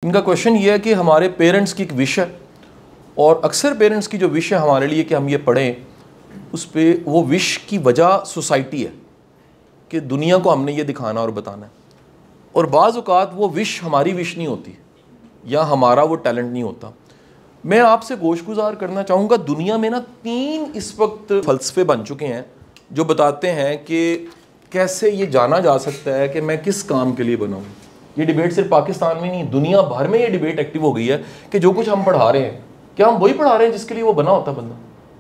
ان کا کوشچن یہ ہے کہ ہمارے پیرنٹس کی ایک وش ہے اور اکثر پیرنٹس کی جو وش ہے ہمارے لیے کہ ہم یہ پڑھیں، اس پہ وہ وش کی وجہ سوسائٹی ہے کہ دنیا کو ہم نے یہ دکھانا اور بتانا ہے، اور بعض اوقات وہ وش ہماری وش نہیں ہوتی یا ہمارا وہ ٹیلنٹ نہیں ہوتا۔ میں آپ سے گوش گزار کرنا چاہوں گا، دنیا میں نا 3 اس وقت فلسفے بن چکے ہیں جو بتاتے ہیں کہ کیسے یہ جانا جا سکتا ہے کہ میں کس کام کے لیے بنا ہوں۔ یہ ڈیبیٹ صرف پاکستان میں نہیں، دنیا بھر میں یہ ڈیبیٹ ایکٹیو ہو گئی ہے کہ جو کچھ ہم پڑھا رہے ہیں کیا ہم وہی پڑھا رہے ہیں جس کے لیے وہ بنا ہوتا بندہ۔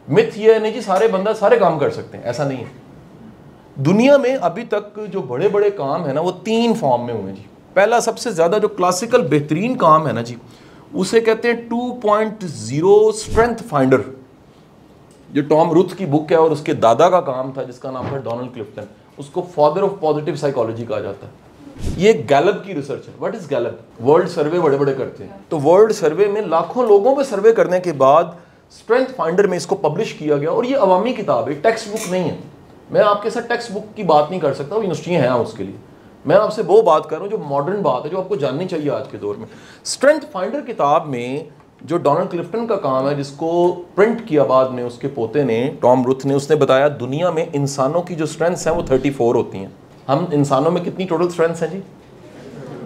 متھ یہ ہے نہیں جی سارے بندہ سارے کام کر سکتے ہیں، ایسا نہیں ہے۔ دنیا میں ابھی تک جو بڑے بڑے کام ہیں نا وہ 3 فارم میں ہوئے ہیں جی۔ پہلا سب سے زیادہ جو کلاسیکل بہترین کام ہے نا جی، اسے کہتے ہیں 2.0 اسٹرینتھ فائنڈر، جو ٹام روتھ کی بک ہے اور اس کے دادا کا کام تھا جس کا نام ہے ڈونلڈ کلفٹن، اس کو فادر آف پازیٹیو سائیکالوجی کہا جاتا ہے۔ یہ گیلپ کی ریسرچ ہے۔ What is Gallup? World survey بڑے بڑے کرتے ہیں، تو ورلڈ سروے میں لاکھوں لوگوں پہ سروے کرنے کے بعد اسٹرینتھ فائنڈر میں اس کو پبلش کیا گیا، اور یہ عوامی کتاب ہے، ٹیکسٹ بک نہیں ہے۔ میں آپ کے ساتھ ٹیکسٹ بک کی بات نہیں کر سکتا، وہ یونیورسٹیاں ہیں اس کے لیے۔ میں آپ سے وہ بات کر رہا ہوں جو ماڈرن بات ہے، جو آپ کو جاننی چاہیے آج کے دور میں۔ اسٹرینتھ فائنڈر کتاب میں جو ڈونلڈ کلفٹن کا کام ہے، جس کو پرنٹ کیا بعد میں اس کے پوتے نے ٹام روتھ نے، اس نے بتایا دنیا میں انسانوں کی جو اسٹرینتھس ہیں وہ 34 ہوتی ہیں۔ ہم انسانوں میں کتنی ٹوٹل اسٹرینتھس ہیں جی؟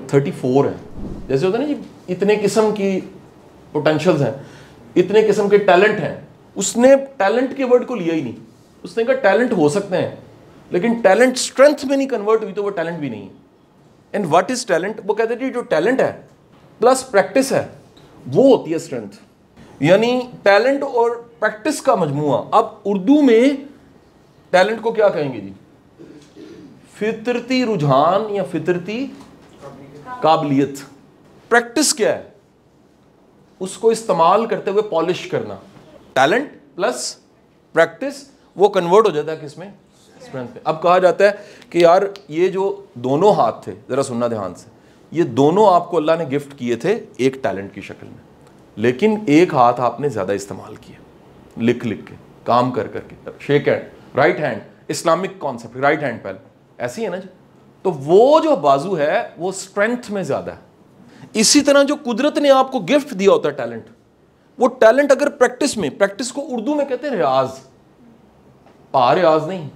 34 ہیں۔ جیسے ہوتا ہے نا جی اتنے قسم کی پوٹینشلز ہیں، اتنے قسم کے ٹیلنٹ ہیں۔ اس نے ٹیلنٹ کے ورڈ کو لیا ہی نہیں، اس نے کہا ٹیلنٹ ہو سکتے ہیں لیکن ٹیلنٹ اسٹرینتھ میں نہیں کنورٹ ہوئی تو وہ ٹیلنٹ بھی نہیں ہے۔ And what is talent? وہ کہتے ہیں جو ٹیلنٹ ہے پلس پریکٹس ہے وہ ہوتی ہے اسٹرینتھ، یعنی ٹیلنٹ اور پریکٹس کا مجموعہ۔ اب اردو میں ٹیلنٹ کو کیا کہیں گے جی؟ فطرتی رجحان یا فطرتی قابلیت۔ پریکٹس کیا ہے؟ اس کو استعمال کرتے ہوئے پالش کرنا۔ ٹیلنٹ پلس پریکٹس وہ کنورٹ ہو جاتا ہے کس میں؟ اسٹرینتھ میں۔ اب کہا جاتا ہے کہ یار یہ جو دونوں ہاتھ تھے، ذرا سننا دھیان سے، یہ دونوں آپ کو اللہ نے گفٹ کیے تھے ایک ٹیلنٹ کی شکل میں، لیکن ایک ہاتھ آپ نے زیادہ استعمال کیا، لکھ لکھ کے، کام کر کر کے۔ Shake hand, right hand, Islamic concept, right hand پہلے، ایسی ہے نا جی۔ تو وہ جو بازو ہے وہ اسٹرینتھ میں زیادہ ہے۔ اسی طرح جو قدرت نے آپ کو گفٹ دیا ہوتا ہے ٹیلنٹ، وہ ٹیلنٹ اگر پریکٹس میں، پریکٹس کو اردو میں کہتے ہیں ریاض، ریاض نہیں،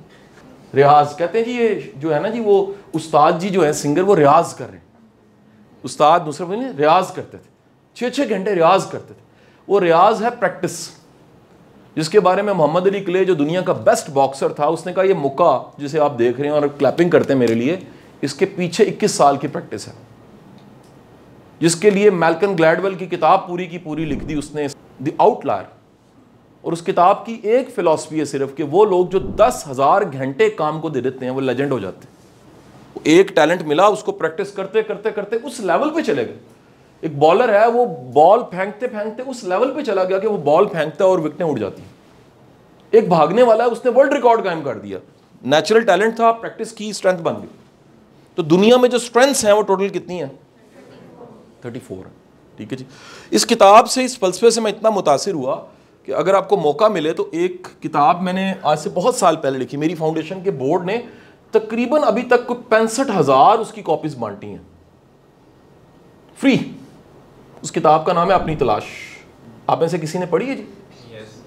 ریاض کہتے ہیں جی۔ یہ جو ہے نا جی وہ استاد جی جو ہے سنگر، وہ ریاض کر رہے ہیں۔ استاد نصرت فتح علی ریاض کرتے تھے، 6 گھنٹے ریاض کرتے تھے۔ وہ ریاض ہے پریکٹس، جس کے بارے میں محمد علی کلے جو دنیا کا بیسٹ باکسر تھا، اس نے کہا یہ مکہ جسے آپ دیکھ رہے ہیں اور کلیپنگ کرتے ہیں میرے لیے، اس کے پیچھے 21 سال کی پریکٹس ہے، جس کے لیے میلکم گلیڈویل کی کتاب پوری کی پوری لکھ دی اس نے، دی آؤٹ لائر۔ اور اس کتاب کی ایک فلسفی ہے صرف کہ وہ لوگ جو 10,000 گھنٹے کام کو دے دیتے ہیں وہ لیجنڈ ہو جاتے ہیں۔ ایک ٹیلنٹ ملا، اس کو پریکٹس کرتے کرتے کرتے اس لیول پہ چلے گئے۔ ایک بالر ہے، وہ بال پھینکتے پھینکتے اس لیول پہ چلا گیا کہ وہ بال پھینکتا ہے اور وکٹیں اڑ جاتی ہیں۔ ایک بھاگنے والا ہے، اس نے ورلڈ ریکارڈ قائم کر دیا۔ نیچرل ٹیلنٹ تھا، پریکٹس کی، اسٹرینتھ بن گئی۔ تو دنیا میں جو اسٹرینتھس ہیں وہ ٹوٹل کتنی ہیں؟ 34 ہیں۔ ٹھیک ہے جی۔ اس کتاب سے، اس فلسفے سے میں اتنا متاثر ہوا کہ اگر آپ کو موقع ملے تو ایک کتاب میں نے آج سے بہت سال پہلے لکھی، میری فاؤنڈیشن کے بورڈ نے تقریباً ابھی تک 65,000 اس کی کاپیز بانٹی ہیں فری۔ اس کتاب کا نام ہے اپنی تلاش۔ آپ میں سے کسی نے پڑھی ہے جی؟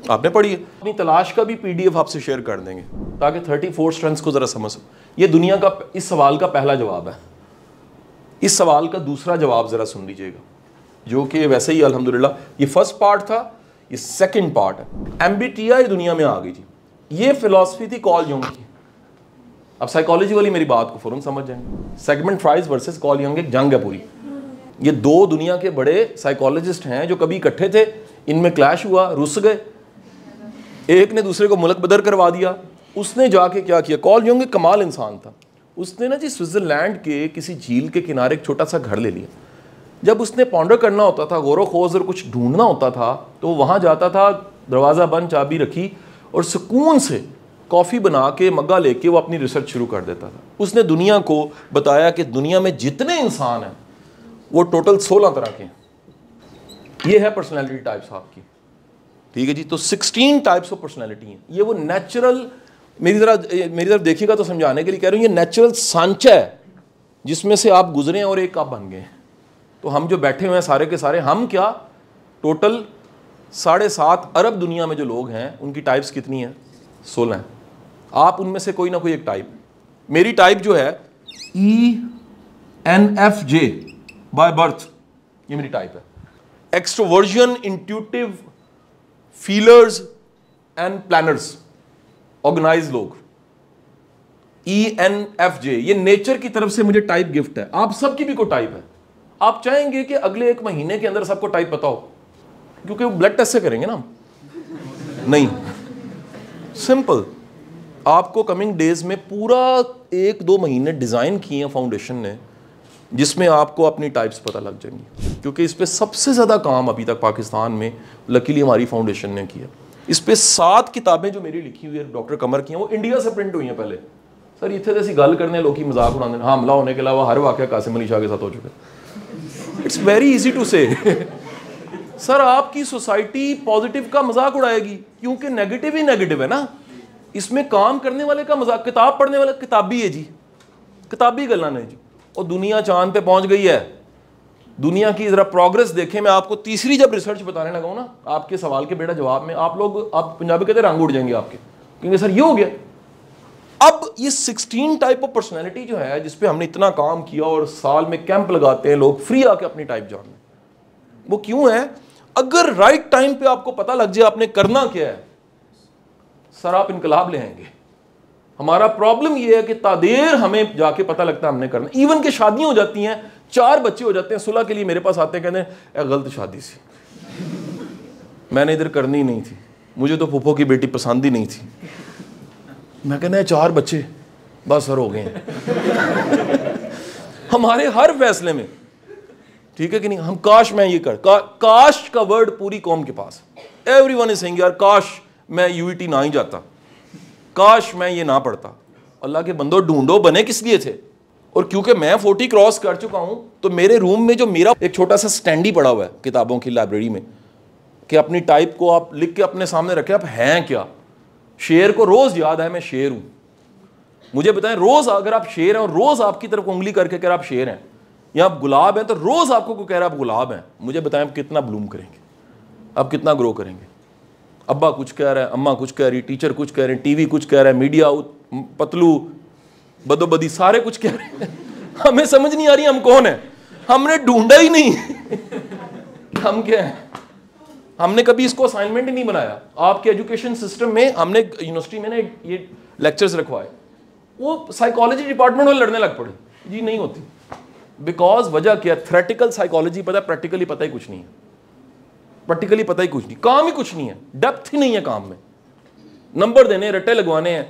آپ نے پڑھی ہے؟ اپنی تلاش کا بھی PDF آپ سے شیئر کر دیں گے تاکہ 34 اسٹرینتھس کو ذرا سمجھ سکو۔ یہ دنیا کا اس سوال کا پہلا جواب ہے۔ اس سوال کا دوسرا جواب ذرا سن لیجئے گا، جو کہ ویسے ہی الحمدللہ یہ فرسٹ پارٹ تھا، یہ سیکنڈ پارٹ ہے۔ MBTI دنیا میں آ گئی جی۔ یہ فلسفی تھی کال یونگ کی۔ اب سائیکالوجی والی میری بات کو فوراً سمجھ جائیں گے۔ Sigmund Freud versus Carl Jung ایک جنگ ہے پوری۔ یہ 2 دنیا کے بڑے سائیکالوجسٹ ہیں جو کبھی اکٹھے تھے، ان میں کلیش ہوا، رس گئے، ایک نے دوسرے کو ملک بدر کروا دیا۔ اس نے جا کے کیا کیا؟ کال یونگ ایک کمال انسان تھا، اس نے نا جی سوئٹزرلینڈ کے کسی جھیل کے کنارے ایک چھوٹا سا گھر لے لیا۔ جب اس نے پونڈر کرنا ہوتا تھا، غور و خوض اور کچھ ڈھونڈنا ہوتا تھا، تو وہاں جاتا تھا، دروازہ بند، چابی رکھی، اور سکون سے کافی بنا کے مگا لے کے وہ اپنی ریسرچ شروع کر دیتا تھا۔ اس نے دنیا کو بتایا کہ دنیا میں جتنے انسان ہیں وہ ٹوٹل 16 طرح کے ہیں۔ یہ ہے پرسنالٹی ٹائپس آپ کی۔ ٹھیک ہے جی۔ تو 16 ٹائپس آف پرسنالٹی ہیں۔ یہ وہ نیچرل، میری طرف دیکھیے گا تو سمجھانے کے لیے کہہ رہا ہوں، یہ نیچرل سانچہ ہے جس میں سے آپ گزرے اور ایک آپ بن گئے۔ تو ہم جو بیٹھے ہوئے ہیں سارے کے سارے, ہم کیا ٹوٹل 7.5 ارب دنیا میں جو لوگ ہیں ان کی ٹائپس کتنی ہیں؟ 16 ہیں. آپ ان میں سے کوئی نہ کوئی ایک ٹائپ. میری ٹائپ جو ہے ENFJ بائی برتھ, یہ میری ٹائپ ہے. Extroversion, intuitive, feelers and planners, organise لوگ. ENFJ یہ نیچر کی طرف سے مجھے ٹائپ گفٹ ہے. آپ سب کی بھی کوئی ٹائپ ہے. آپ چاہیں گے کہ اگلے 1 مہینے کے اندر سب کو ٹائپ پتا ہو, کیونکہ وہ بلڈ ٹیسٹ سے کریں گے نا. نہیں, سمپل. آپ کو کمنگ ڈیز میں پورا 1-2 مہینے ڈیزائن کیے ہیں فاؤنڈیشن نے, جس میں آپ کو اپنی ٹائپس پتہ لگ جائیں گی, کیونکہ اس پہ سب سے زیادہ کام ابھی تک پاکستان میں لکیلی ہماری فاؤنڈیشن نے کیا. اس پہ 7 کتابیں جو میری لکھی ہوئی ہے ڈاکٹر قمر کی ہیں, وہ انڈیا سے پرنٹ ہوئی ہیں پہلے. سر اتنے جیسی گل کرنے لوگ کی مذاق اڑانے, ہاں حملہ ہونے کے علاوہ ہر واقعہ قاسم علی شاہ کے ساتھ ہو چکا ہے. اٹس ویری ایزی ٹو سے. سر آپ کی سوسائٹی پازیٹیو کا مذاق اڑائے گی, کیونکہ نیگیٹو ہی نیگیٹو ہے نا. اس میں کام کرنے والے کا مذاق, کتاب پڑھنے والا کتابی ہے جی, کتابی گلا نہیں جی. اور دنیا چاند پہ پہنچ گئی ہے. دنیا کی ذرا پروگرس دیکھیں. میں آپ کو تیسری جب ریسرچ بتانے لگا ہوں نا, آپ کے سوال کے بیٹا جواب میں, آپ پنجابی کہتے ہیں رنگ اڑ جائیں گے آپ کے, کیونکہ سر یہ ہو گیا. اب یہ 16 ٹائپ آف پرسنالٹی جو ہے, جس پہ ہم نے اتنا کام کیا اور سال میں کیمپ لگاتے ہیں لوگ فری آ کے اپنی ٹائپ جان لیں, وہ کیوں ہے؟ اگر رائٹ ٹائم پہ آپ کو پتہ لگ جائے آپ نے کرنا کیا ہے, سر آپ انقلاب لے آئیں گے. ہمارا پرابلم یہ ہے کہ تادیر ہمیں جا کے پتہ لگتا ہے ہم نے کرنا. ایون کہ شادیاں ہو جاتی ہیں, 4 بچے ہو جاتے ہیں, صلح کے لیے میرے پاس آتے ہیں, کہتے ہیں اے غلط شادی سی, میں نے ادھر کرنی نہیں تھی, مجھے تو پھوپھو کی بیٹی پسند ہی نہیں تھی. میں کہنا ہے 4 بچے بس سر ہو گئے ہیں. ہمارے ہر فیصلے میں, ٹھیک ہے کہ نہیں, ہم کاش میں یہ کاش کا ورڈ پوری قوم کے پاس. ایوری ون از سینگ یار کاش میں UET نہ ہی جاتا, کاش میں یہ نہ پڑھتا. اللہ کے بندو ڈھونڈو بنے کس لیے تھے. اور کیونکہ میں 40 کراس کر چکا ہوں, تو میرے روم میں جو میرا ایک چھوٹا سا سٹینڈ ہی پڑا ہوا ہے کتابوں کی لائبریری میں, کہ اپنی ٹائپ کو آپ لکھ کے اپنے سامنے رکھیں. آپ ہیں کیا؟ شیر کو روز یاد ہے میں شیر ہوں. مجھے بتائیں روز اگر آپ شیر ہیں اور روز آپ کی طرف انگلی کر کے کہہ رہا آپ شیر ہیں, یا آپ گلاب ہیں تو روز آپ کو کوئی کہہ رہا آپ گلاب ہیں, مجھے بتائیں آپ کتنا بلوم کریں گے, آپ کتنا گرو کریں گے. ابا کچھ کہہ رہا ہے, اماں کچھ کہہ رہی, ٹیچر کچھ کہہ رہے ہیں, ٹی وی کچھ کہہ رہا ہے, میڈیا پتلو بدو بدی سارے کچھ کہہ رہے ہیں. ہمیں سمجھ نہیں آ رہی ہم کون ہیں, ہم نے ڈھونڈا ہی نہیں ہم کیا ہیں. ہم نے کبھی اس کو اسائنمنٹ ہی نہیں بنایا. آپ کے ایجوکیشن سسٹم میں ہم نے یونیورسٹی میں نے یہ لیکچرز رکھوائے, وہ سائیکالوجی ڈپارٹمنٹ میں لڑنے لگ پڑے, جی نہیں ہوتی. بیکاز وجہ کیا, تھریٹیکل سائیکالوجی پتہ ہے, پریکٹیکلی پتہ ہی کچھ نہیں ہے. پریکٹیکلی پتہ ہی کچھ نہیں, کام ہی کچھ نہیں ہے, ڈیپتھ ہی نہیں ہے کام میں. نمبر دینے, رٹے لگوانے ہیں.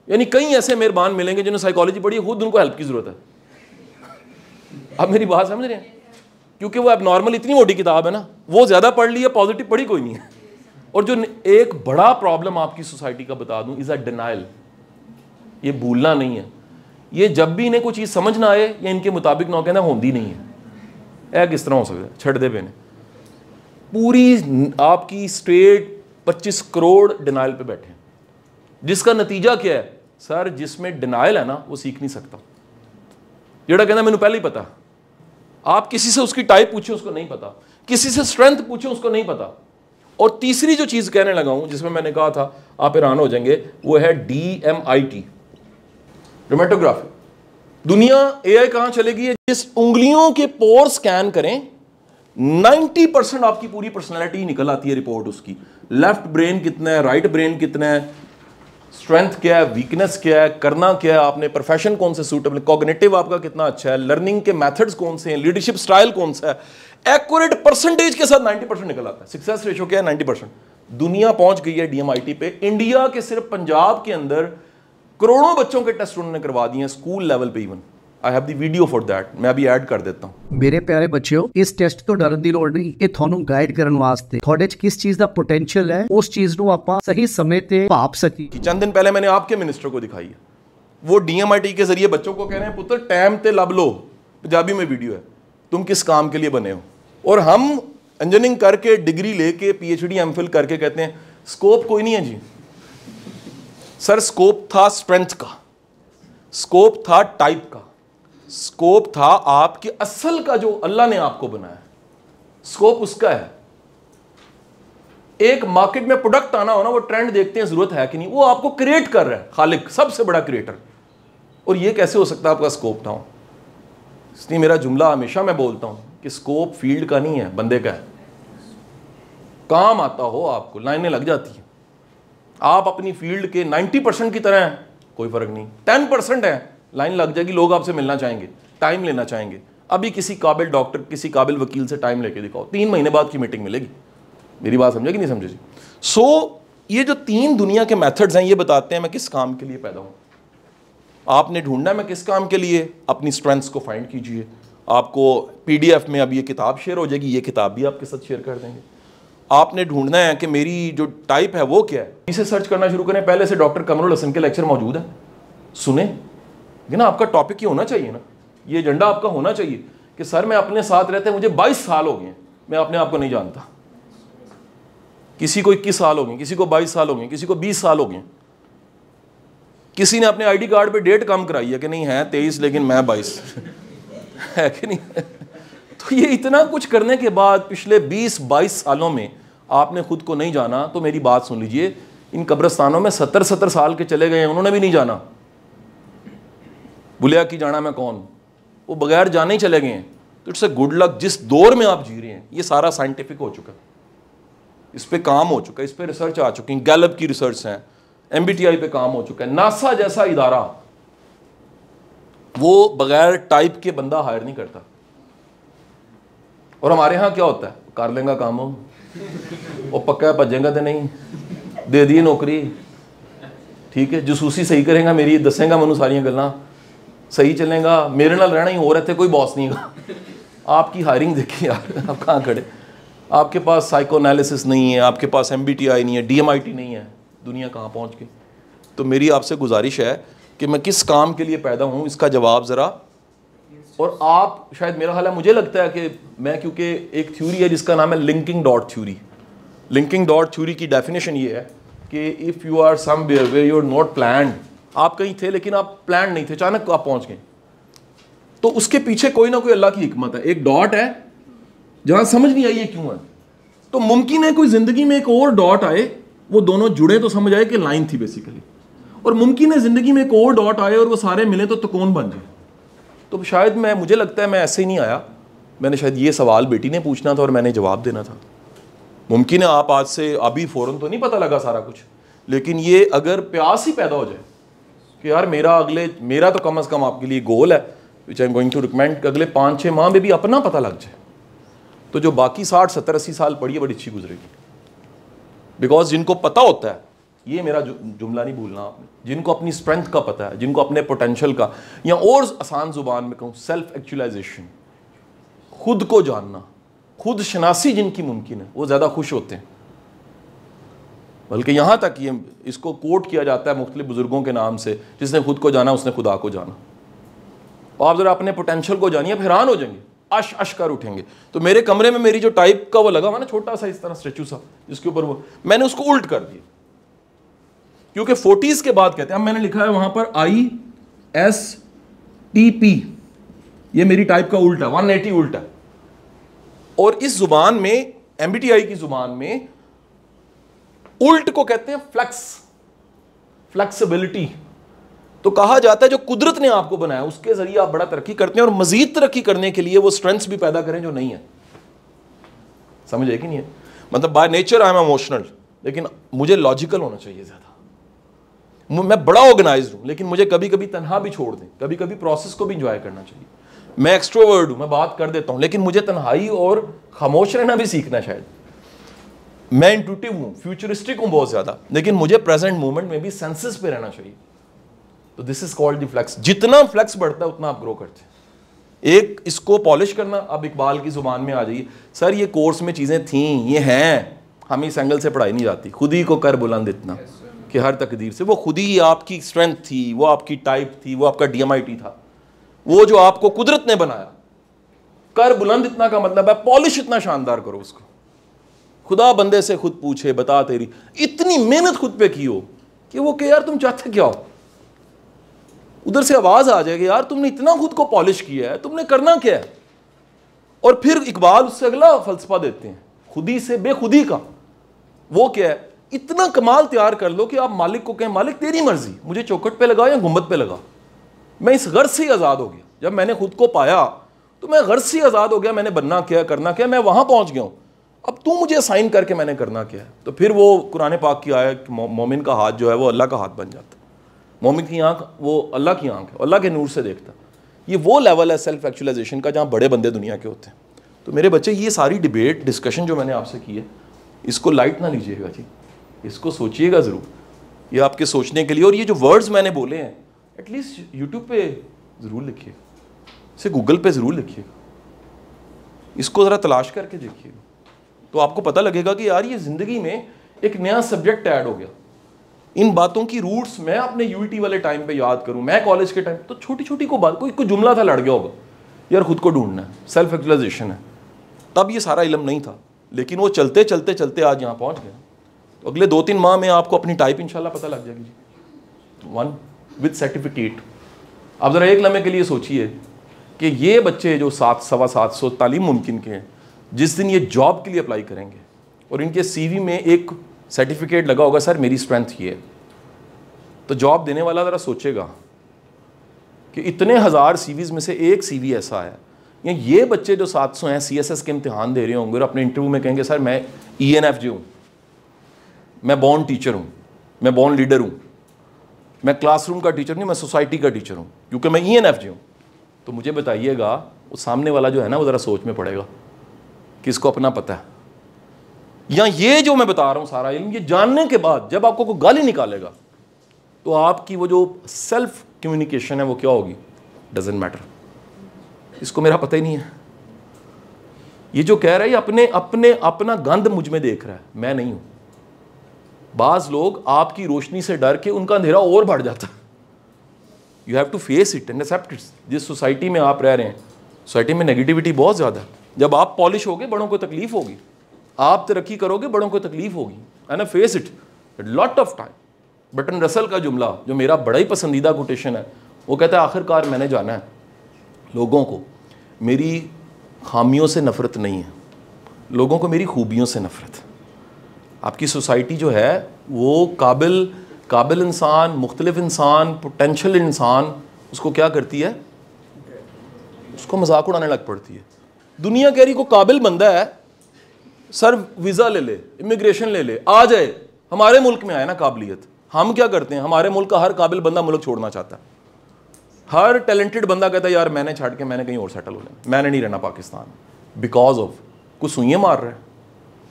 یعنی کئی ایسے مہربان ملیں گے جنہوں نے سائیکالوجی پڑھی ہے, خود ان کو ہیلپ کی ضرورت ہے. آپ میری بات سمجھ رہے ہیں؟ کیونکہ وہ اب نارمل اتنی موٹی کتاب ہے نا, وہ زیادہ پڑھ لی ہے, پازیٹیو پڑھی کوئی نہیں ہے. اور جو ایک بڑا پرابلم آپ کی سوسائٹی کا بتا دوں, از اے ڈینائل. یہ بھولنا نہیں ہے. یہ جب بھی انہیں کوئی چیز سمجھ نہ آئے یا ان کے مطابق نہ ہو, کہنا ہوندی نہیں ہے. اے کس طرح ہو سکتا ہے, چھڑ دے پہ نے پوری آپ کی اسٹیٹ 25 کروڑ ڈینائل پہ بیٹھے ہیں. جس کا نتیجہ کیا ہے سر, جس میں ڈینائل ہے نا وہ سیکھ نہیں سکتا. جڑا کہنا مینوں پہلے ہی پتا. آپ کسی سے اس کی ٹائپ پوچھیں اس کو نہیں پتا, کسی سے اسٹرینتھ پوچھیں اس کو نہیں پتا. اور تیسری جو چیز کہنے لگا ہوں, جس میں نے کہا تھا آپ حیران ہو جائیں گے, وہ ہے DMIT, ڈومیٹوگرافی. دنیا AI کہاں چلے گی ہے, جس انگلیوں کے پور سکین کریں 90% آپ کی پوری پرسنالٹی نکل آتی ہے رپورٹ اس کی. لیفٹ برین کتنا ہے, رائٹ برین کتنا ہے, اسٹرینتھ کیا ہے, ویکنس کیا ہے, کرنا کیا ہے آپ نے, پروفیشن کون سے سوٹیبل, کوگنیٹو آپ کا کتنا اچھا ہے, لرننگ کے میتھڈز کون سے ہیں, لیڈرشپ سٹائل کون سا ہے. ایکوریٹ پرسنٹیج کے ساتھ 90% نکل آتا ہے. سکسیس ریشو کیا ہے 90%. دنیا پہنچ گئی ہے DMIT پہ. انڈیا کے صرف پنجاب کے اندر کروڑوں بچوں کے ٹیسٹ انہوں نے کروا دیے ہیں اسکول لیول پہ. Even I have the video for that. میں ابھی ایڈ کر دیتا ہوں. میرے پیارے بچیو, اس ٹیسٹ ਤੋਂ ਡਰਨ ਦੀ ਲੋੜ ਨਹੀਂ. ਇਹ ਤੁਹਾਨੂੰ ਗਾਈਡ ਕਰਨ ਵਾਸਤੇ ਤੁਹਾਡੇ 'ਚ ਕਿਸ ਚੀਜ਼ ਦਾ ਪੋਟੈਂਸ਼ੀਅਲ ਹੈ, ਉਸ ਚੀਜ਼ ਨੂੰ ਆਪਾਂ ਸਹੀ ਸਮੇਂ ਤੇ ਭਾਪ ਸਕੀ. چند دن پہلے میں نے آپ کے منسٹر کو دکھائی ہے, وہ DMIT کے ذریعے بچوں کو کہہ رہے ہیں پتر ٹائم تے لب لو. پنجابی میں ویڈیو ہے, تم کس کام کے لیے بنے ہو. اور ہم انجینئرنگ کر کے, ڈگری لے کے, PhD MPhil کر کے کہتے ہیں اسکوپ کوئی نہیں ہے جی. سر اسکوپ تھا اسٹرینتھ کا, اسکوپ تھا ٹائپ کا, اسکوپ تھا آپ کے اصل کا جو اللہ نے آپ کو بنایا, اسکوپ اس کا ہے. ایک مارکیٹ میں پروڈکٹ آنا ہونا, وہ ٹرینڈ دیکھتے ہیں ضرورت ہے کہ نہیں, وہ آپ کو کریٹ کر رہا ہے خالق, سب سے بڑا کریٹر. اور یہ کیسے ہو سکتا ہے آپ کا اسکوپ نہ ہو؟ اس لیے میرا جملہ ہمیشہ میں بولتا ہوں کہ اسکوپ فیلڈ کا نہیں ہے, بندے کا ہے. کام آتا ہو آپ کو, لائنیں لگ جاتی ہیں. آپ اپنی فیلڈ کے 90% کی طرح ہیں, کوئی فرق نہیں. 10% ہے, لائن لگ جائے گی, لوگ آپ سے ملنا چاہیں گے, ٹائم لینا چاہیں گے. ابھی کسی قابل ڈاکٹر, کسی قابل وکیل سے ٹائم لے کے دکھاؤ, 3 مہینے بعد کی میٹنگ ملے گی. میری بات سمجھے کہ نہیں سمجھے جی؟ سو یہ جو 3 دنیا کے میتھڈز ہیں, یہ بتاتے ہیں میں کس کام کے لیے پیدا ہوں. آپ نے ڈھونڈنا ہے میں کس کام کے لیے, اپنی اسٹرینتھس کو فائنڈ کیجئے. آپ کو PDF میں اب یہ کتاب شیئر ہو جائے گی, یہ کتاب بھی آپ کے ساتھ شیئر کر دیں گے. آپ نے ڈھونڈنا ہے کہ میری جو ٹائپ ہے وہ کیا ہے, اسے سرچ کرنا شروع کریں. پہلے سے ڈاکٹر قمر الحسن کے لیکچر موجود ہیں, سنیں. نا آپ کا ٹاپک یہ ہونا چاہیے نا, یہ ایجنڈا آپ کا ہونا چاہیے کہ سر میں اپنے ساتھ رہتے مجھے 22 سال ہو گئے ہیں, میں اپنے آپ کو نہیں جانتا. کسی کو 21 سال ہو گئے, کسی کو 22 سال ہو گئے, کسی کو 20 سال ہو گئے. کسی نے اپنے ID کارڈ پہ ڈیٹ کم کرائی ہے کہ نہیں ہے 23 لیکن میں 22 ہے کہ نہیں. تو یہ اتنا کچھ کرنے کے بعد پچھلے 20-22 سالوں میں آپ نے خود کو نہیں جانا. تو میری بات سن لیجئے, ان قبرستانوں میں 70 سال کے چلے گئے ہیں, انہوں نے بھی نہیں جانا. بلیا کی جانا میں کون, وہ بغیر جانے ہی چلے گئے ہیں. تو اٹس اے گڈ لک. جس دور میں آپ جی رہے ہیں یہ سارا سائنٹیفک ہو چکا, اس پہ کام ہو چکا ہے, اس پہ ریسرچ آ چکی ہیں, گیلپ کی ریسرچ ہیں, MBTI پہ کام ہو چکا ہے. ناسا جیسا ادارہ وہ بغیر ٹائپ کے بندہ ہائر نہیں کرتا. اور ہمارے ہاں کیا ہوتا ہے, کر لیں گا کام, وہ پکا ہے بھجیں گا تو نہیں, دے دی نوکری, ٹھیک ہے, جسوسی صحیح کریں گا میری, دسیں گا منو ساریاں گلاں, صحیح چلیں گا, میرے نال رہنا ہی ہو رہے تھے, کوئی باس نہیں گا. آپ کی ہائرنگ دیکھیں یار, آپ کہاں کھڑے, آپ کے پاس سائیکو انالیسس نہیں ہے, آپ کے پاس MBTI نہیں ہے, DMIT نہیں ہے, دنیا کہاں پہنچ گئی. تو میری آپ سے گزارش ہے کہ میں کس کام کے لیے پیدا ہوں, اس کا جواب ذرا. اور آپ شاید, میرا خیال ہے, مجھے لگتا ہے کہ میں, کیونکہ ایک تھیوری ہے جس کا نام ہے linking dot theory. Linking dot theory کی ڈیفینیشن یہ ہے کہ if you are somewhere where you are not planned, آپ کہیں تھے لیکن آپ پلانڈ نہیں تھے, اچانک آپ پہنچ گئے, تو اس کے پیچھے کوئی نہ کوئی اللہ کی حکمت ہے. ایک ڈاٹ ہے جہاں سمجھ نہیں آئی یہ کیوں ہے, تو ممکن ہے کوئی زندگی میں ایک اور ڈاٹ آئے, وہ دونوں جڑے تو سمجھ آئے کہ لائن تھی بیسیکلی. اور ممکن ہے زندگی میں ایک اور ڈاٹ آئے اور وہ سارے ملے تو تکون بن جائے. تو شاید مجھے لگتا ہے میں ایسے ہی نہیں آیا, میں نے شاید یہ سوال بیٹی نے پوچھنا تھا اور میں نے جواب دینا تھا. ممکن ہے آپ آج سے ابھی فوراً تو نہیں پتہ لگا سارا کچھ, لیکن یہ اگر پیاس ہی پیدا ہو جائے کہ یار میرا تو کم از کم آپ کے لیے گول ہے which I am going to recommend, اگلے 5-6 ماہ میں بھی اپنا پتہ لگ جائے, تو جو باقی 60-70-80 سال پڑھی ہے بڑی اچھی گزرے گی. بیکاز جن کو پتہ ہوتا ہے, یہ میرا جملہ نہیں بھولنا آپ نے, جن کو اپنی اسٹرینتھ کا پتہ ہے, جن کو اپنے پوٹینشیل کا, یا اور آسان زبان میں کہوں سیلف ایکچولائزیشن, خود کو جاننا, خود شناسی جن کی ممکن ہے, وہ زیادہ خوش ہوتے ہیں. بلکہ یہاں تک یہ اس کو کوٹ کیا جاتا ہے مختلف بزرگوں کے نام سے, جس نے خود کو جانا اس نے خدا کو جانا. آپ ذرا اپنے پوٹینشیل کو جانیے, آپ حیران ہو جائیں گے, اش کر اٹھیں گے. تو میرے کمرے میں میری جو ٹائپ کا وہ لگا ہوا نا, چھوٹا سا اس طرح اسٹیچو سا, جس کے اوپر وہ, میں نے اس کو الٹ کر دیا, کیونکہ 40s کے بعد کہتے ہیں. اب میں نے لکھا ہے وہاں پر ISTP, یہ میری ٹائپ کا الٹ ہے, 180 الٹ ہے. اور اس زبان میں, MBTI کی زبان میں, الٹ کو کہتے ہیں فلیکس, فلیکسیبلٹی. تو کہا جاتا ہے جو قدرت نے آپ کو بنایا اس کے ذریعے آپ بڑا ترقی کرتے ہیں, اور مزید ترقی کرنے کے لیے وہ اسٹرینتھس بھی پیدا کریں جو نہیں ہے. سمجھے کہ نہیں ہے, مطلب by nature I am emotional, لیکن مجھے لاجیکل ہونا چاہیے زیادہ. میں بڑا آرگنائزڈ ہوں لیکن مجھے کبھی کبھی تنہا بھی چھوڑ دیں, کبھی کبھی پروسیس کو بھی انجوائے کرنا چاہیے. میں ایکسٹروورڈ ہوں, میں بات کر دیتا ہوں, لیکن مجھے تنہائی اور خاموش رہنا بھی سیکھنا ہے شاید. میں انٹوٹیو ہوں, فیوچرسٹک ہوں بہت زیادہ, لیکن مجھے پریزنٹ مومنٹ میں بھی سینسز پہ رہنا چاہیے. تو دس از کالڈ دی فلیکس. جتنا فلیکس بڑھتا ہے اتنا آپ گرو کرتے ہیں. ایک اس کو پالش کرنا, اب اقبال کی زبان میں آ جائیے, سر یہ کورس میں چیزیں تھیں, یہ ہیں, ہم اس اینگل سے پڑھائی نہیں جاتی, خود ہی کو کر بلند اتنا کہ ہر تقدیر سے, وہ خود ہی آپ کی اسٹرینتھ تھی, وہ آپ کی ٹائپ تھی, وہ آپ کا DMIT تھا, وہ جو آپ کو قدرت نے بنایا. کر بلند اتنا کا مطلب ہے پالش اتنا شاندار کرو اس کو. خدا بندے سے خود پوچھے بتا تیری, اتنی محنت خود پہ کی ہو کہ وہ کہ یار تم چاہتے کیا ہو. ادھر سے آواز آ جائے گی یار تم نے اتنا خود کو پالش کیا ہے, تم نے کرنا کیا ہے. اور پھر اقبال اس سے اگلا فلسفہ دیتے ہیں خودی سے بے خودی کا. وہ کیا ہے, اتنا کمال تیار کر لو کہ آپ مالک کو کہیں مالک تیری مرضی, مجھے چوکھٹ پہ لگا یا گنبد پہ لگا, میں اس غرض سے ہی آزاد ہو گیا. جب میں نے خود کو پایا تو میں غرض سے ہی آزاد ہو گیا, میں نے بننا کیا کرنا کیا, میں وہاں پہنچ گیا ہوں, اب تو مجھے اسائن کر کے میں نے کرنا کیا ہے. تو پھر وہ قرآن پاک کی آیت کہ مومن کا ہاتھ جو ہے وہ اللہ کا ہاتھ بن جاتا ہے, مومن کی آنکھ وہ اللہ کی آنکھ ہے, اللہ کے نور سے دیکھتا. یہ وہ لیول ہے سیلف ایکچولائزیشن کا جہاں بڑے بندے دنیا کے ہوتے ہیں. تو میرے بچے یہ ساری ڈیبیٹ ڈسکشن جو میں نے آپ سے کی ہے اس کو لائٹ نہ لیجیے گا جی, اس کو سوچیے گا ضرور, یہ آپ کے سوچنے کے لیے. اور یہ جو ورڈز میں نے بولے ہیں ایٹ لیسٹ یوٹیوب پہ ضرور لکھیے گا, اسے گوگل پہ ضرور لکھیے گا, اس کو ذرا تلاش کر کے دیکھیے گا, تو آپ کو پتہ لگے گا کہ یار یہ زندگی میں ایک نیا سبجیکٹ ایڈ ہو گیا. ان باتوں کی روٹس میں اپنے یو ٹی والے ٹائم پہ یاد کروں, میں کالج کے ٹائم تو چھوٹی چھوٹی کو بات, کوئی جملہ تھا لڑ گیا ہوگا یار خود کو ڈھونڈنا ہے, سیلف ایکچولائزیشن ہے. تب یہ سارا علم نہیں تھا, لیکن وہ چلتے چلتے چلتے آج یہاں پہنچ گیا. تو اگلے 2-3 ماہ میں آپ کو اپنی ٹائپ انشاءاللہ پتہ لگ جائے گی جی, 1 وتھ سرٹیفکیٹ. آپ ذرا ایک لمحے کے لیے سوچئے کہ یہ بچے جو 700-750 تعلیم ممکن کے ہیں, جس دن یہ جاب کے لیے اپلائی کریں گے اور ان کے سی وی میں ایک سرٹیفکیٹ لگا ہوگا سر میری اسٹرینتھ یہ ہے, تو جاب دینے والا ذرا سوچے گا کہ اتنے ہزار سی ویز میں سے ایک سی وی ایسا ہے. یا یہ بچے جو 700 ہیں سی ایس ایس کے امتحان دے رہے ہوں گے اور اپنے انٹرویو میں کہیں گے سر میں ENFJ ہوں, میں بورن ٹیچر ہوں, میں بورن لیڈر ہوں, میں کلاس روم کا ٹیچر نہیں, میں سوسائٹی کا ٹیچر ہوں کیونکہ میں ENFJ ہوں. تو مجھے بتائیے گا وہ سامنے والا جو ہے نا وہ ذرا سوچ میں پڑے گا کہ اس کو اپنا پتہ ہے. یا یہ جو میں بتا رہا ہوں سارا علم, یہ جاننے کے بعد جب آپ کو کوئی گالی نکالے گا تو آپ کی وہ جو سیلف کمیونیکیشن ہے وہ کیا ہوگی, ڈزنٹ میٹر, اس کو میرا پتہ ہی نہیں ہے. یہ جو کہہ رہا ہے اپنا گند مجھ میں دیکھ رہا ہے, میں نہیں ہوں. بعض لوگ آپ کی روشنی سے ڈر کے ان کا اندھیرا اور بڑھ جاتا ہے. You have to face it and accept it. جس سوسائٹی میں آپ رہ رہے ہیں سوسائٹی میں نیگیٹیوٹی بہت زیادہ ہے. جب آپ پالش ہوگے بڑوں کو تکلیف ہوگی, آپ ترقی کرو گے بڑوں کو تکلیف ہوگی, and face it lot of time. Bertrand Russell کا جملہ جو میرا بڑا ہی پسندیدہ کوٹیشن ہے, وہ کہتا ہے آخر کار میں نے جانا ہے لوگوں کو میری خامیوں سے نفرت نہیں ہے, لوگوں کو میری خوبیوں سے نفرت. آپ کی سوسائٹی جو ہے وہ قابل انسان, مختلف انسان, پوٹینشل انسان, اس کو کیا کرتی ہے, اس کو مذاق اڑانے لگ پڑتی ہے. دنیا کہہ رہی کو قابل بندہ ہے سر ویزا لے لے, امیگریشن لے لے, آ جائے. ہمارے ملک میں آئے نا قابلیت, ہم کیا کرتے ہیں, ہمارے ملک کا ہر قابل بندہ ملک چھوڑنا چاہتا ہے. ہر ٹیلنٹڈ بندہ کہتا ہے یار میں نے چھاڑ کے میں نے کہیں اور سیٹل ہو لینا, میں نے نہیں رہنا پاکستان, بیکاز آف کوئی سوئیاں مار رہا ہے,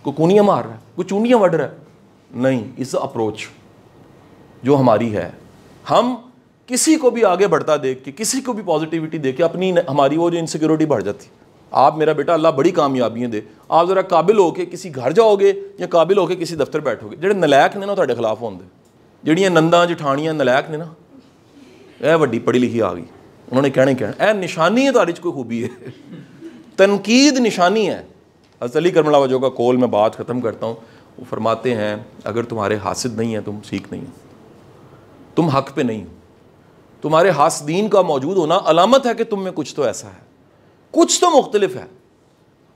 کوئی کونیاں مار رہا ہے, کوئی چونیاں وڈ رہا ہے. نہیں, اس اپروچ جو ہماری ہے, ہم کسی کو بھی آگے بڑھتا دیکھ کے, کسی کو بھی پازیٹیوٹی دیکھ کے اپنی ہماری وہ جو انسیکیورٹی بڑھ جاتی. آپ میرا بیٹا اللہ بڑی کامیابیاں دے, آپ ذرا قابل ہو کے کسی گھر جاؤ گے یا قابل ہو کے کسی دفتر بیٹھو گے, جڑے نلائق نے نا تہاڈے خلاف ہوندے, جڑیاں ننداں جٹھانیاں نلائق نے نا, اے وڈی پڑھی لکھی آ گئی, انہوں نے کہنا اے نشانی ہے تہاڈے وچ کوئی خوبی ہے, تنقید نشانی ہے. حضرت علی کرم اللہ وجہہ کا قول میں بات ختم کرتا ہوں, وہ فرماتے ہیں اگر تمہارے حاسد نہیں ہیں تم سیکھ نہیں ہو, تم حق پہ نہیں ہو. تمہارے حاسدین کا موجود ہونا علامت ہے کہ تم میں کچھ تو ایسا ہے, کچھ تو مختلف ہے.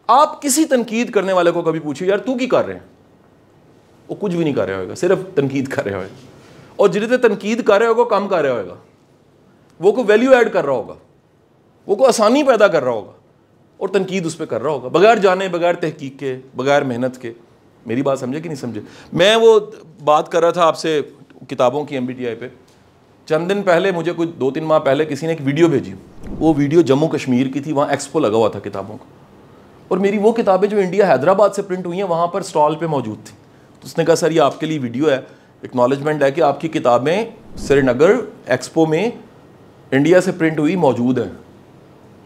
آپ کسی تنقید کرنے والے کو کبھی پوچھیے یار تو کی کر رہے ہیں, وہ کچھ بھی نہیں کر رہا ہوگا, صرف تنقید کر رہا ہوگا. اور جتنے تنقید کر رہے ہوگا کم کر رہا ہوگا, وہ کوئی ویلیو ایڈ کر رہا ہوگا, وہ کوئی آسانی پیدا کر رہا ہوگا, اور تنقید اس پہ کر رہا ہوگا بغیر جانے, بغیر تحقیق کے, بغیر محنت کے. میری بات سمجھے کہ نہیں سمجھے؟ میں وہ بات کر رہا تھا آپ سے کتابوں کی MBTI پہ. چند دن پہلے مجھے کوئی 2-3 ماہ پہلے کسی نے ایک ویڈیو بھیجی, وہ ویڈیو جموں کشمیر کی تھی, وہاں ایکسپو لگا ہوا تھا کتابوں کا, اور میری وہ کتابیں جو انڈیا حیدرآباد سے پرنٹ ہوئی ہیں وہاں پر اسٹال پہ موجود تھیں. تو اس نے کہا سر یہ آپ کے لیے ویڈیو ہے, اکنالجمنٹ ہے کہ آپ کی کتابیں سری نگر ایکسپو میں انڈیا سے پرنٹ ہوئی موجود ہیں,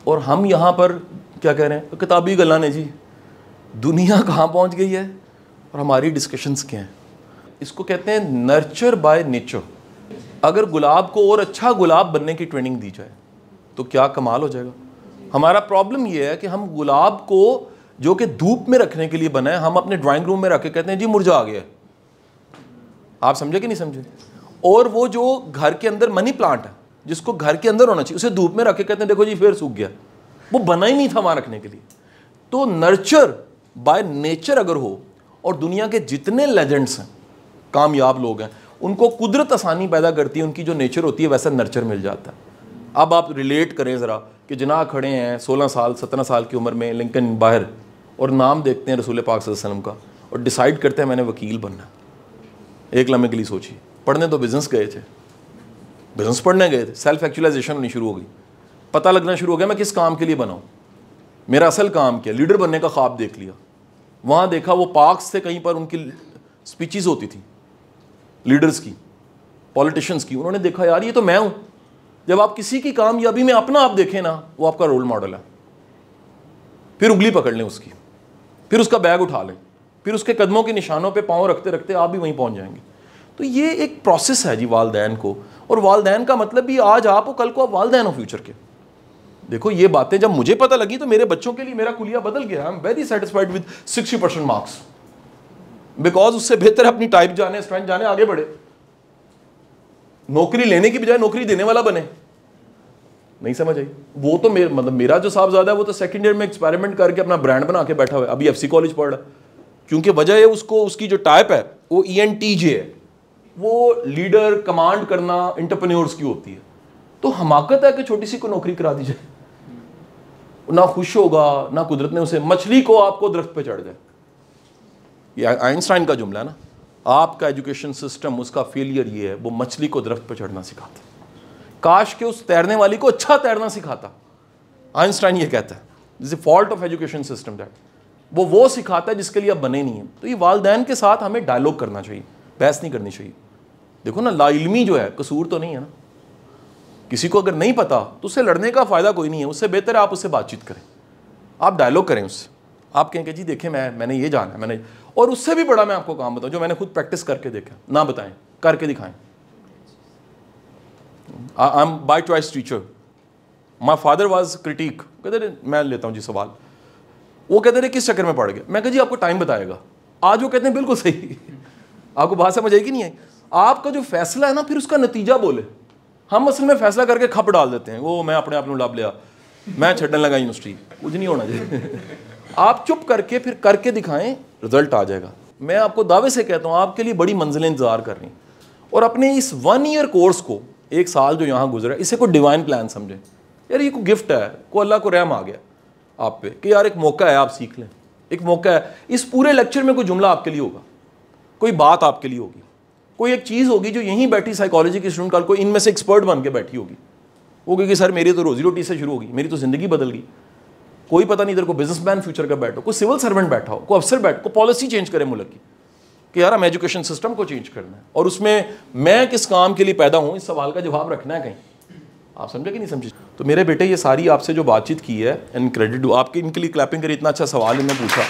اور ہم یہاں پر کیا کہہ رہے ہیں, کتابی گلاں نے جی, دنیا کہاں پہنچ گئی ہے اور ہماری ڈسکشنز کیا ہیں. اس کو کہتے ہیں نرچر بائی نیچر. اگر گلاب کو اور اچھا گلاب بننے کی ٹریننگ دی جائے تو کیا کمال ہو جائے گا. ہمارا پرابلم یہ ہے کہ ہم گلاب کو جو کہ دھوپ میں رکھنے کے لیے بنا ہے, ہم اپنے ڈرائنگ روم میں رکھ کے کہتے ہیں جی مرجھا گیا ہے. آپ سمجھے کہ نہیں سمجھے؟ اور وہ جو گھر کے اندر منی پلانٹ ہے جس کو گھر کے اندر ہونا چاہیے اسے دھوپ میں رکھ کے کہتے ہیں دیکھو جی پھر سوکھ گیا, وہ بنا ہی نہیں تھا وہاں رکھنے کے لیے. تو نرچر بائی نیچر اگر ہو, اور دنیا کے جتنے لیجنڈس ہیں کامیاب لوگ ہیں ان کو قدرت آسانی پیدا کرتی ہے, ان کی جو نیچر ہوتی ہے ویسا نرچر مل جاتا ہے. اب آپ ریلیٹ کریں ذرا کہ جناح کھڑے ہیں 16 سال 17 سال کی عمر میں لنکن باہر, اور نام دیکھتے ہیں رسول پاک صلی اللہ علیہ وسلم کا, اور ڈیسائیڈ کرتے ہیں میں نے وکیل بننا. ایک لمحے کے لیے سوچیے, پڑھنے تو بزنس گئے تھے, بزنس پڑھنے گئے تھے, سیلف ایکچولائزیشن ہونی شروع ہو گئی, پتہ لگنا شروع ہو گیا میں کس کام کے لیے بناؤں, میرا اصل کام کیا, لیڈر بننے کا خواب دیکھ لیا. وہاں دیکھا وہ پارکس تھے کہیں پر, ان کی اسپیچز ہوتی تھیں لیڈرز کی, پولیٹیشنز کی, انہوں نے دیکھا یار یہ تو میں ہوں. جب آپ کسی کی کامیابی میں اپنا آپ دیکھیں نا, وہ آپ کا رول ماڈل ہے. پھر انگلی پکڑ لیں اس کی, پھر اس کا بیگ اٹھا لیں, پھر اس کے قدموں کے نشانوں پہ پاؤں رکھتے رکھتے آپ بھی وہیں پہنچ جائیں گے. تو یہ ایک پروسیس ہے جی والدین کو, اور والدین کا مطلب بھی آج آپ ہو کل کو آپ والدین ہو فیوچر کے. دیکھو یہ باتیں جب مجھے پتہ لگی تو میرے بچوں کے لیے میرا کلیہ بدل گیا. I am very satisfied with 60% marks, because اس سے بہتر اپنی ٹائپ جانے, اسٹرینتھ جانے, آگے بڑھے. نوکری لینے کی بجائے نوکری دینے والا بنے. نہیں سمجھ آئی؟ وہ تو مطلب میرا جو صاحبزادہ ہے وہ تو سیکنڈ ایئر میں ایکسپیریمنٹ کر کے اپنا برانڈ بنا کے بیٹھا ہوا ہے, ابھی FC کالج پڑھ رہا ہے. کیونکہ وجہ ہے اس کی جو ٹائپ ہے وہ ENTJ ہے, وہ لیڈر کمانڈ کرنا انٹرپرینیورز کی ہوتی ہے. تو حماقت ہے کہ چھوٹی سی کو نوکری کرا دی جائے, نہ خوش ہوگا نہ قدرت نے اسے, مچھلی کو آپ کو درخت پہ چڑھ جائے. یہ آئنسٹائن کا جملہ ہے نا, آپ کا ایجوکیشن سسٹم اس کا فیلئر یہ ہے, وہ مچھلی کو درخت پہ چڑھنا سکھاتا. کاش کہ اس تیرنے والی کو اچھا تیرنا سکھاتا. آئنسٹائن یہ کہتا ہے this is fault of education system that, وہ سکھاتا ہے جس کے لیے آپ بنے نہیں ہیں. تو یہ والدین کے ساتھ ہمیں ڈائلاگ کرنا چاہیے, بحث نہیں کرنی چاہیے. دیکھو نا, لا علمی جو ہے قصور تو نہیں ہے نا, کسی کو اگر نہیں پتا تو اس سے لڑنے کا فائدہ کوئی نہیں ہے. اس سے بہتر ہے آپ اس سے بات چیت کریں, آپ ڈائلاگ کریں اس سے. آپ کہیں کہ جی دیکھیں میں نے یہ جانا ہے, میں نے, اور اس سے بھی بڑا میں آپ کو کام بتاؤں جو میں نے خود پریکٹس کر کے دیکھا, نہ بتائیں کر کے دکھائیں. I am by choice teacher, my father was critic. کہتے رہے میں لیتا ہوں جی سوال, وہ کہتے رہے کس چکر میں پڑ گئے. میں کہا جی آپ کو ٹائم بتائے گا. آج وہ کہتے ہیں بالکل صحیح. آپ کو بات سمجھ آئی کہ نہیں ہے؟ آپ کا جو فیصلہ ہے نا پھر اس کا نتیجہ بولے. ہم اصل میں فیصلہ کر کے کھپ ڈال دیتے ہیں, وہ میں اپنے آپ لب لیا, میں چھڈن لگا یونیورسٹی, کچھ نہیں ہونا چاہیے. آپ چپ کر کے پھر کر کے دکھائیں, رزلٹ آ جائے گا. میں آپ کو دعوے سے کہتا ہوں آپ کے لیے بڑی منزلیں انتظار کر رہی ہیں. اور اپنے اس 1 ایئر کورس کو, 1 سال جو یہاں گزرا, اسے کوئی ڈیوائن پلان سمجھیں. یار یہ کوئی گفٹ ہے, کوئی اللہ کو رحم آ گیا آپ پہ کہ یار ایک موقع ہے آپ سیکھ لیں, ایک موقع ہے. اس پورے لیکچر میں کوئی جملہ آپ کے لیے ہوگا, کوئی بات آپ کے لیے ہوگی, کوئی ایک چیز ہوگی جو یہیں بیٹھی سائیکالوجی کی اسٹوڈنٹ کل کو ان میں سے ایکسپرٹ بن کے بیٹھی ہوگی. وہ کہ سر میری تو روزی روٹی سے شروع ہوگی, میری تو زندگی بدل گئی. کوئی پتہ نہیں ادھر کو بزنس مین فیوچر کا بیٹھو, کوئی سول سرونٹ بیٹھا ہو, کوئی افسر بیٹھا, کوئی پالیسی چینج کرے ملک کی کہ یار ہم ایجوکیشن سسٹم کو چینج کرنا ہے, اور اس میں کس کام کے لیے پیدا ہوں, اس سوال کا جواب رکھنا ہے کہیں. آپ سمجھے کہ نہیں سمجھے؟ تو میرے بیٹے یہ ساری آپ سے جو بات چیت کی ہے, ان کریڈٹ آپ کے ان کے لیے کلیپنگ کری, اتنا اچھا سوال انہوں نے پوچھا.